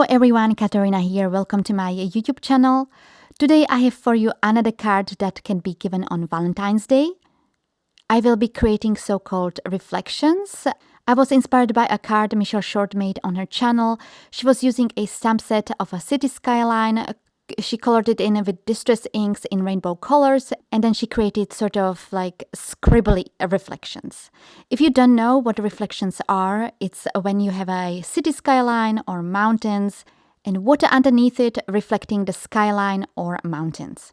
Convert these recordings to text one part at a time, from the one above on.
everyone, Katarina here. Welcome to my YouTube channel. Today I have for you another card that can be given on Valentine's Day. I will be creating so-called reflections. I was inspired by a card Michelle Short made on her channel. She was using a stamp set of a city skyline. She colored it in with distress inks in rainbow colors, and then she created sort of like scribbly reflections. If you don't know what reflections are, it's when you have a city skyline or mountains and water underneath it reflecting the skyline or mountains.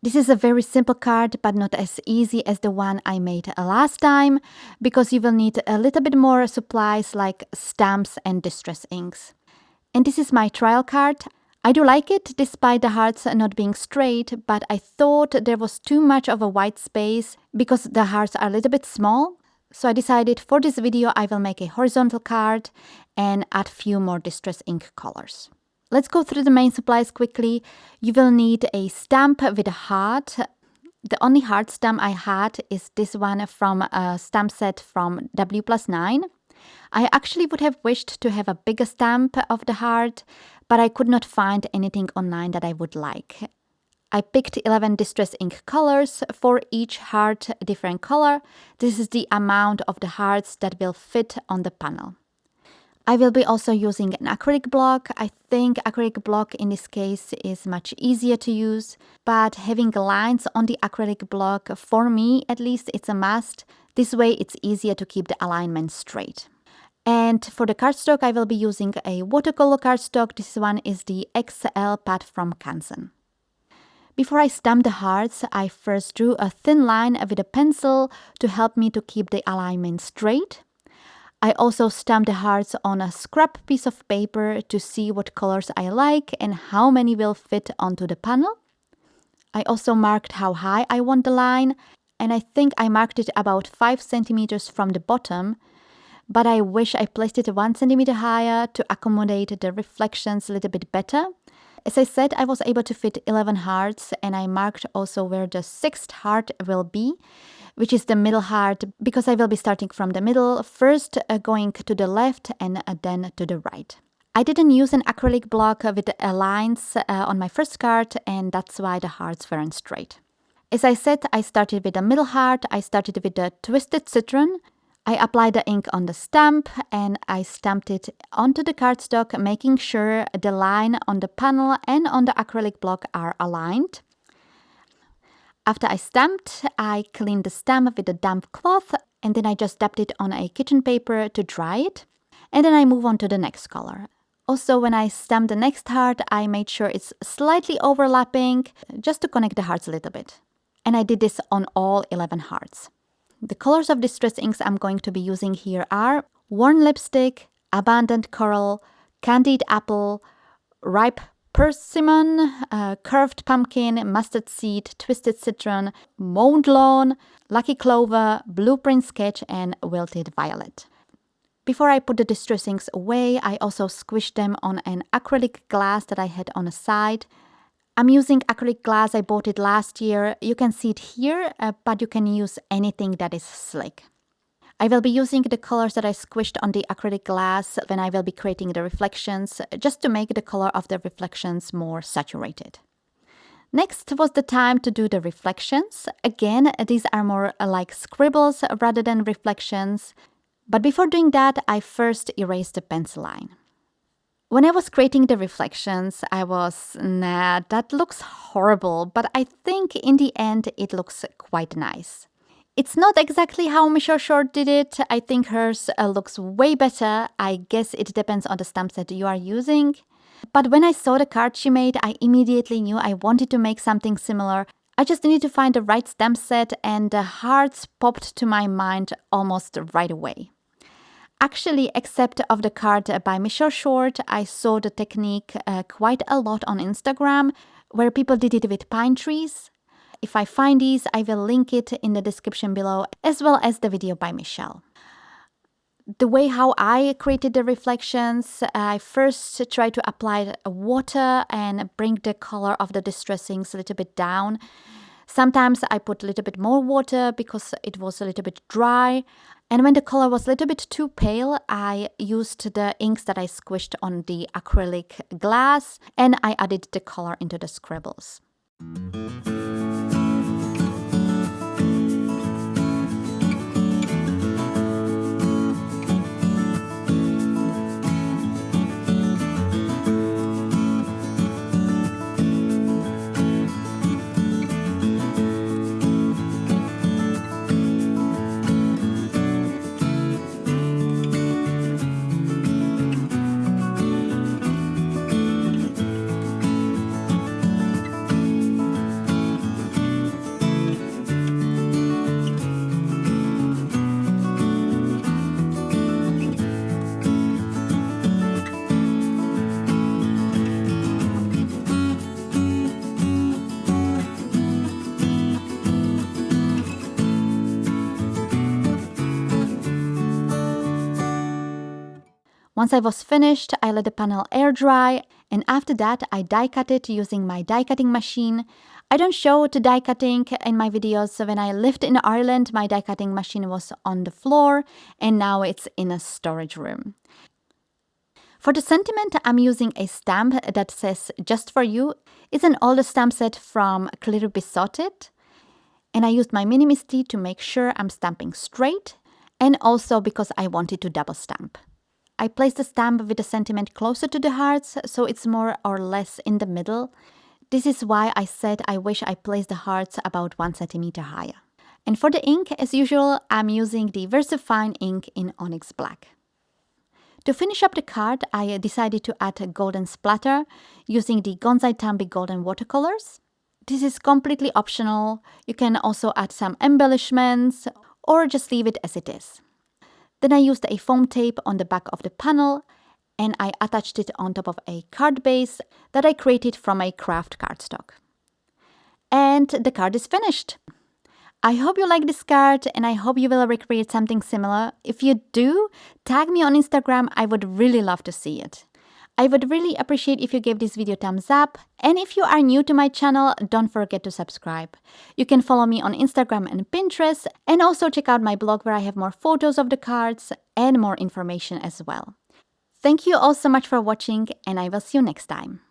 This is a very simple card, but not as easy as the one I made last time, because you will need a little bit more supplies like stamps and distress inks. And this is my trial card. I do like it despite the hearts not being straight, but I thought there was too much of a white space because the hearts are a little bit small. So I decided for this video I will make a horizontal card and add few more distress ink colors. Let's go through the main supplies quickly. You will need a stamp with a heart. The only heart stamp I had is this one from a stamp set from W+9. I actually would have wished to have a bigger stamp of the heart, but I could not find anything online that I would like. I picked 11 distress ink colors, for each heart a different color. This is the amount of the hearts that will fit on the panel. I will be also using an acrylic block. I think acrylic block in this case is much easier to use, but having lines on the acrylic block, for me at least, it's a must. This way it's easier to keep the alignment straight. And for the cardstock, I will be using a watercolor cardstock. This one is the XL pad from Canson. Before I stamp the hearts, I first drew a thin line with a pencil to help me to keep the alignment straight. I also stamped the hearts on a scrap piece of paper to see what colors I like and how many will fit onto the panel. I also marked how high I want the line, and I think I marked it about 5 centimeters from the bottom, but I wish I placed it 1 centimeter higher to accommodate the reflections a little bit better. As I said, I was able to fit 11 hearts, and I marked also where the 6th heart will be, which is the middle heart, because I will be starting from the middle, first going to the left and then to the right. I didn't use an acrylic block with the lines on my first card, and that's why the hearts weren't straight. As I said, I started with the middle heart. I started with the twisted citron. I applied the ink on the stamp and I stamped it onto the cardstock, making sure the line on the panel and on the acrylic block are aligned. After I stamped, I cleaned the stamp with a damp cloth and then I just dabbed it on a kitchen paper to dry it. And then I move on to the next color. Also, when I stamped the next heart, I made sure it's slightly overlapping just to connect the hearts a little bit. And I did this on all 11 hearts. The colors of distress inks I'm going to be using here are Worn Lipstick, Abandoned Coral, Candied Apple, Ripe Persimmon, Curved Pumpkin, Mustard Seed, Twisted Citron, Mown Lawn, Lucky Clover, Blueprint Sketch, and Wilted Violet. Before I put the distress inks away, I also squished them on an acrylic glass that I had on the side. I'm using acrylic glass. I bought it last year. You can see it here, but you can use anything that is slick. I will be using the colors that I squished on the acrylic glass when I will be creating the reflections, just to make the color of the reflections more saturated. Next was the time to do the reflections. Again, these are more like scribbles rather than reflections. But before doing that, I first erased the pencil line. When I was creating the reflections, I was, nah, that looks horrible, but I think in the end it looks quite nice. It's not exactly how Michelle Short did it. I think hers looks way better. I guess it depends on the stamp set you are using. But when I saw the card she made, I immediately knew I wanted to make something similar. I just needed to find the right stamp set, and the hearts popped to my mind almost right away. Actually, except of the card by Michelle Short, I saw the technique quite a lot on Instagram, where people did it with pine trees. If I find these, I will link it in the description below, as well as the video by Michelle. The way how I created the reflections, I first tried to apply water and bring the color of the distress inks a little bit down. Sometimes I put a little bit more water because it was a little bit dry. And when the color was a little bit too pale, I used the inks that I squished on the acrylic glass and I added the color into the scribbles. Once I was finished, I let the panel air dry, and after that I die cut it using my die cutting machine. I don't show the die cutting in my videos, so when I lived in Ireland, my die cutting machine was on the floor, and now it's in a storage room. For the sentiment, I'm using a stamp that says "Just for You." It's an older stamp set from Clear Besotted, and I used my Mini Misty to make sure I'm stamping straight, and also because I wanted to double stamp. I placed the stamp with the sentiment closer to the hearts, so it's more or less in the middle. This is why I said I wish I placed the hearts about 1 centimeter higher. And for the ink, as usual, I'm using the VersaFine ink in Onyx Black. To finish up the card, I decided to add a golden splatter using the Gonzai Tambi Golden watercolors. This is completely optional. You can also add some embellishments or just leave it as it is. Then I used a foam tape on the back of the panel and I attached it on top of a card base that I created from a craft cardstock. And the card is finished. I hope you like this card and I hope you will recreate something similar. If you do, tag me on Instagram. I would really love to see it. I would really appreciate if you gave this video a thumbs up, and if you are new to my channel, don't forget to subscribe. You can follow me on Instagram and Pinterest, and also check out my blog where I have more photos of the cards and more information as well. Thank you all so much for watching, and I will see you next time.